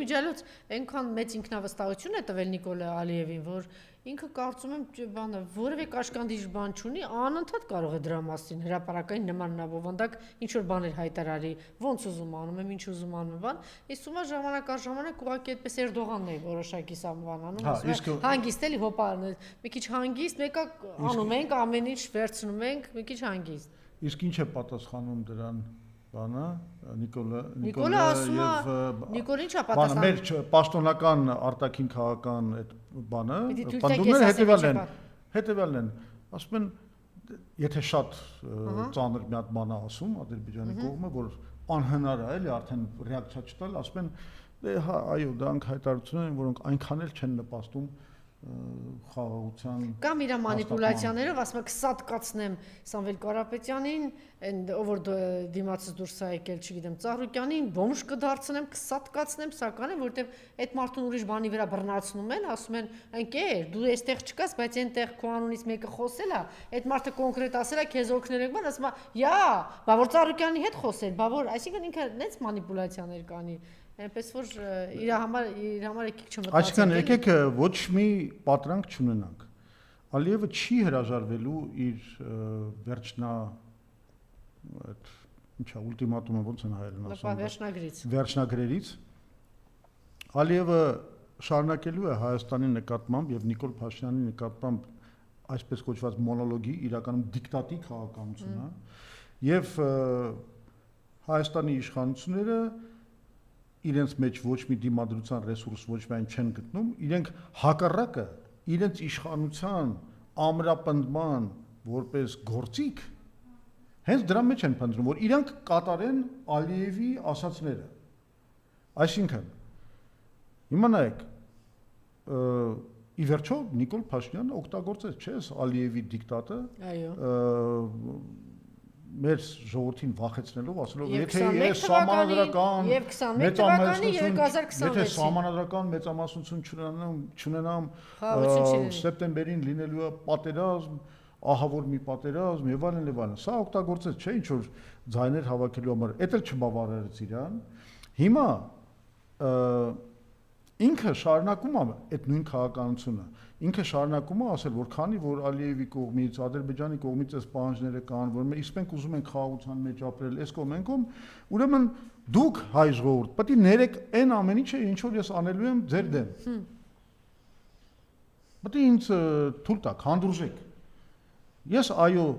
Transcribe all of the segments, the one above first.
իմիջիայլոց այնքան մեծ ինքնավստահություն է տվել Նիկոլա Ալիևին, որ ինքը կարծում եմ բանը որևէ կաշկանդիժ բան չունի, անընդհատ կարող է դրա մասին հրապարակային նման բովանդակ ինչ որ բաներ հայտարարի, ոնց ուզում անում եմ, ինչ ուզում անում եմ, բան, իսկ ումա ժամանակ առ ժամանակ ուղղակի այդպես Էրդողանն է որոշակի սամվանանում, ասում է հանգիստ էլի հոպարն է, մի քիչ հանգիստ, մեկը անում ենք, ամեն ինչ վերցնում ենք, մի քիչ հանգիստ։ Իսկ ինչ է պատասխանում դրան բանը Նիկոլը ասում է Նիկոլը ինչա պատասխանում մեր պաշտոնական արտաքին քաղաքական այդ բանը պնդումները հետևյալն են ասում են եթե շատ ծանր մի հատ բան է ասում Ադրբեջանի կողմը որ անհնար է էլի արդեն ռեակցիա չտալ ասում են դե հա այո դրանք հայտարարություններ են որոնք այնքան էլ չեն նպաստում խաղաղության կամ իր մանիպուլյացիաներով ասում եք սատկացնեմ Սամվել Կարապետյանին, ով որ դիմացից դուրս է եկել, չգիտեմ, Ծառուկյանին, բոմժ կդարձնեմ, կսատկացնեմ, սակայն որտեվ այդ մարդուն ուրիշ բանի վրա բռնացնում են, ասում են, ընկեր, դու այստեղ չկաս, բայց այնտեղ քո անունից մեկը խոսել է, այդ մարդը կոնկրետ ասել է, քեզ օգնել ենք, բան ասում է, «Յա, բա որ Ծառուկյանի հետ խոսել, բա որ», այսինքն ինքը նենց մանիպուլյացիաներ կանի այնպես որ իր համար եկեք չմտածեք։ Այսինքն եկեք ոչ մի պատրանք չունենանք։ Ալիևը չի հրաժարվելու իր վերջնա այդ ինչա ուլտիմատումը ոնց են հայերեն ասում։ Վերջնագրերից։ Ալիևը շարունակելու է Հայաստանի նկատմամբ եւ Նիկոլ Փաշինյանի նկատմամբ այսպես կոչված մոնոլոգի իրականում դիկտատի քաղաքականությունը եւ Հայաստանի իշխանությունները իրենց մեջ ոչ մի դիմադրության ռեսուրս ոչ միայն չեն գտնում, իրենք հակառակը իրենց իշխանության ամրապնդման որպես գործիք հենց դրա մեջ են փնտրում, որ իրանք կատարեն Ալիևի ասածները։ Այսինքն հիմա նայեք ի վերջո Նիկոլ Փաշինյանը օգտագործեց, չէ՞, Ալիևի դիկտատը։ Այո։ Մեր ժողովրդին վախեցնելով ասելով եթե ես սահմանադրական եւ 21 թվականի 2026 եթե սահմանադրական մեծամասնություն չունենամ սեպտեմբերին լինելու է պատերազմ ահավոր մի պատերազմ եւ այլն սա օգտագործեց չէ ինչ որ ձայներ հավաքելու համար դա էլ չբավարարեց իրան հիմա ինքը շարունակում է այդ նույն քաղաքականությունը ինքը շարունակում է ասել որ քանի որ Ալիևի կողմից Ադրբեջանի կողմից այս պահանջները կան որ մենք իսկ մենք ուզում ենք խաղաղության մեջ ապրել այս կողմ ենք ուրեմն դուք հայ ժողովուրդ պետք է ներեք այն ամեն ինչը ինչ որ ես անելու եմ ձեր դեմ պետք է ինձ թույլ տաք հանդուրժեք ես այո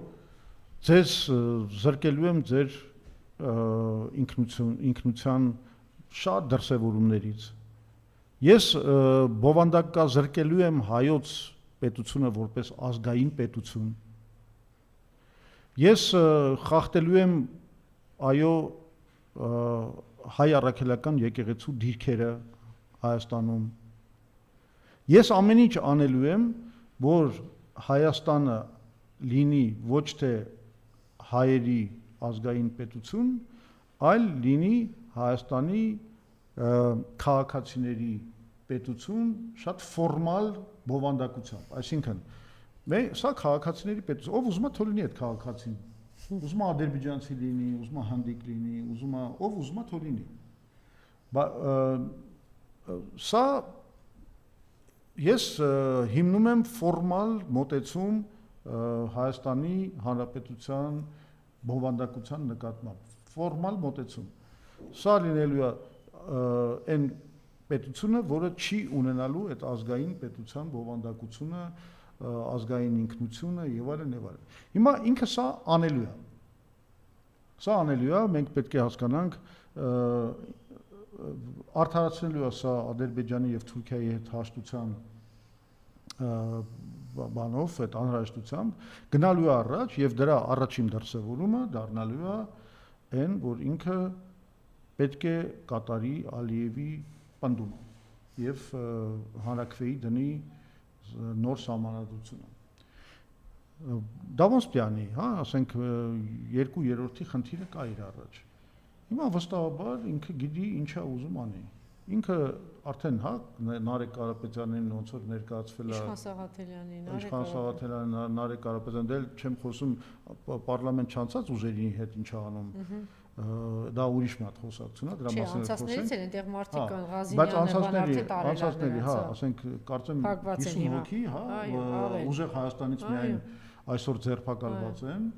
ձեզ զրկելու եմ ձեր ինքնության շատ դրսևորումներից Ես բովանդակազրկելու եմ հայոց պետությունը որպես ազգային պետություն։ Ես խախտելու եմ այո հայ առաքելական եկեղեցու դիրքերը Հայաստանում։ Ես ամեն ինչ անելու եմ, որ Հայաստանը լինի ոչ թե հայերի ազգային պետություն, այլ լինի Հայաստանի քաղաքացիների պետություն շատ ֆորմալ բովանդակությամբ, այսինքն սա քաղաքացիների պետություն, ով ուզում է թող լինի այդ քաղաքացին, ուզում է ադրբեջանցի լինի, ուզում է հնդիկ լինի, ով ուզում է թող լինի, սա ես հիմնում եմ ֆորմալ մոտեցում Հայաստանի Հանրապետության բովանդակության նկատմամբ, ֆորմալ մոտեցում, սա լինելու է այն պետությունը, որը չի ունենալու այդ ազգային պետության բովանդակությունը, ազգային ինքնությունը եւ այլն եւ այլն։ Հիմա ինքը սա անելու է։ Սա անելու է, մենք պետք է հասկանանք արդարացնելու է սա Ադրբեջանի եւ Թուրքիայի հետ հաշտության բանով, այդ անհրաժեշտությամբ գնալու է առաջ եւ դրա առաջին դրսևորումը դառնալու է այն, որ ինքը պետք է կատարի Ալիևի պնդումը եւ հանրաքվեի դնի նոր սահմանադրությունը։ Դա ոնց պիտի, հա, ասենք 2/3 խնդիրը կա իր առաջ։ Հիմա վստահաբար ինքը գիտի ինչա ուզում անի։ Ինքը արդեն հա Նարեկ Կարապետյանին ոնց որ ներկայացվել է Իշխան Սաղաթելյանին, Նարեկ Կարապետյանն էլ չեմ խոսում պարլամենտ չանցած ուժերի հետ ինչա անում։ դա ուրիշ մի հատ խոսակցություն է, դրա Չէ, մասին անցածներից են այնտեղ մարդիկ կան, բայց Ղազինյանը, անցածների, հա, ասենք կարծեմ Փակված են 50 հիմա։ հոգի, հա, Այո, ավել։ ուժեղ Հայաստանից միայն այսօր ձերբակալված են,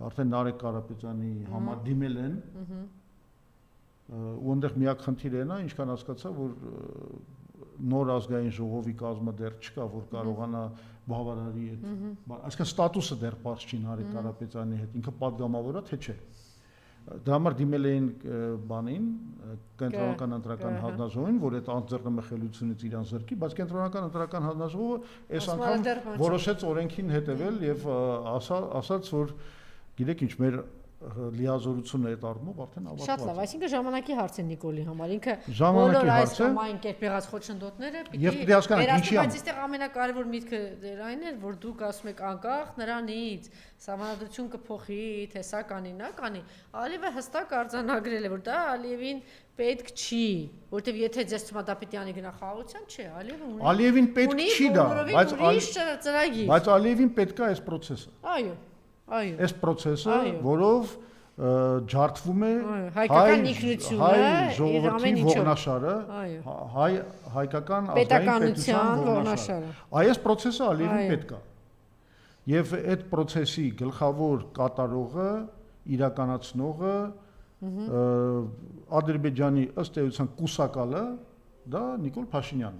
արդեն Նարեկ Կարապետյանի համար դիմել են։ Ու այնտեղ միակ խնդիրը նա, ինչքան հասկացա, որ նոր ազգային ժողովի կազմը դեռ չկա, որ կարողանա բավարարի այդ, այսինքն ստատուսը դեռ պարզ չի Նարեկ Կարապետյանի հետ, ինքը падգամավոր է, թե չէ։ Դրա համար դիմել էին բանին, կենտրոնական ընտրական հանձնաժողովին, որ այդ անձեռնմխելությունից իրան զրկի, բայց կենտրոնական ընտրական հանձնաժողովը այս անգամ որոշեց օրենքին հետևել եւ ասաց, որ գիտեք ինչ, մեր լիազորությունը այդ առումով արդեն ավարտված է։ Շատ լավ, այսինքն ժամանակի հարց է Նիկոլի համար, ինքը ժամանակի բոլոր այս հարց է կամ այն կերպ եղած խոչընդոտները եւ պիտի հասկանանք ինչի բայց այստեղ ամենակարևոր միտքը դեր այն էր, որ դուք ասում եք անկախ նրանից սահմանադրություն կփոխի, թե սա կանի, նա կանի, Ալիևը հստակ արձանագրել է, որ դա Ալիևին պետք չի, որտեվ եթե ձեզ թվում է դա պիտի անի գնա խաղաղության, չէ, Ալիևը ունի Ալիևին պետք չի դա, բայց Ալիևին պետք է այս process-ը։ Այո, այո։ Այս process-ը, որով ջարդվում է հայկական ինքնությունը, ժողովրդի ողնաշարը, հայկական ազգային պետության ողնաշարը։ Այս process-ը Ալիևին պետք է։ Եվ այդ process-ի գլխավոր կատարողը, իրականացնողը Ադրբեջանի ըստ էության կուսակալը դա Նիկոլ Փաշինյանն է։